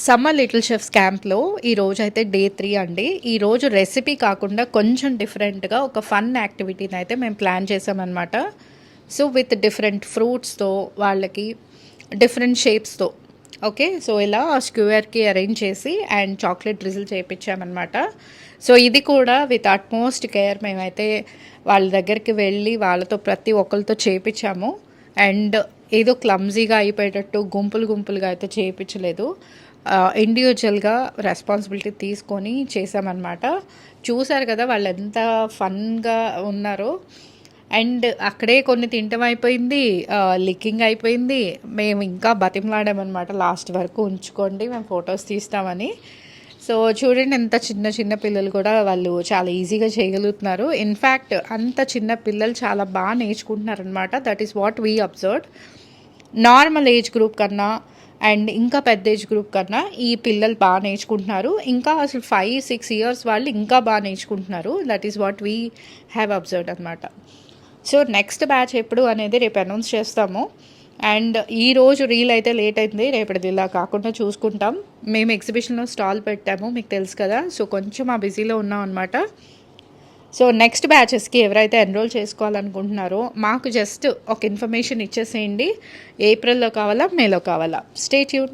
Summer little chefs క్యాంప్లో ఈరోజు అయితే డే 3 అండి. ఈరోజు రెసిపీ కాకుండా కొంచెం డిఫరెంట్గా ఒక ఫన్ యాక్టివిటీని అయితే మేము ప్లాన్ చేసామన్నమాట. సో విత్ డిఫరెంట్ ఫ్రూట్స్తో వాళ్ళకి డిఫరెంట్ షేప్స్తో ఓకే. సో ఇలా స్క్యూయర్కి అరేంజ్ చేసి అండ్ చాక్లెట్ డ్రిజిల్ చేయించామన్నమాట. సో ఇది కూడా విత్ అట్మోస్ట్ కేర్ మేమైతే వాళ్ళ దగ్గరికి వెళ్ళి వాళ్ళతో ప్రతి ఒక్కరితో చేయించాము. అండ్ ఏదో క్లమ్జీగా అయిపోయేటట్టు గుంపులుగా అయితే చేయించలేదు. ఇండివిజువల్గా రెస్పాన్సిబిలిటీ తీసుకొని చేసామన్నమాట. చూసారు కదా వాళ్ళు ఎంత ఫన్గా ఉన్నారో. అండ్ అక్కడే కొన్ని తింటం అయిపోయింది, లిక్కింగ్ అయిపోయింది. మేము ఇంకా బతిమలాడామన్నమాట, లాస్ట్ వరకు ఉంచుకోండి మేము ఫొటోస్ తీస్తామని. సో చూడండి, ఎంత చిన్న పిల్లలు కూడా వాళ్ళు చాలా ఈజీగా చేయగలుగుతున్నారు. ఇన్ఫ్యాక్ట్ అంత చిన్న పిల్లలు చాలా బాగా నేర్చుకుంటున్నారనమాట. That is what we observed. Normal age group కన్నా అండ్ ఇంకా పెద్ద ఏజ్ గ్రూప్ కన్నా ఈ పిల్లలు బాగా నేర్చుకుంటున్నారు. ఇంకా అసలు 5-6 ఇయర్స్ వాళ్ళు ఇంకా బాగా నేర్చుకుంటున్నారు. That is what we have observed అనమాట. సో నెక్స్ట్ బ్యాచ్ ఎప్పుడు అనేది రేపు అనౌన్స్ చేస్తాము. అండ్ ఈరోజు రీల్ అయితే లేట్ అయింది, రేపటిది ఇలా కాకుండా చూసుకుంటాం. మేము ఎగ్జిబిషన్లో స్టాల్ పెట్టాము, మీకు తెలుసు కదా. సో కొంచెం ఆ బిజీలో ఉన్నాం అనమాట. సో నెక్స్ట్ బ్యాచెస్కి ఎవరైతే ఎన్రోల్ చేసుకోవాలనుకుంటున్నారో మాకు జస్ట్ ఒక ఇన్ఫర్మేషన్ ఇచ్చేసేయండి. ఏప్రిల్లో కావాలా, మేలో కావాలా. Stay tune.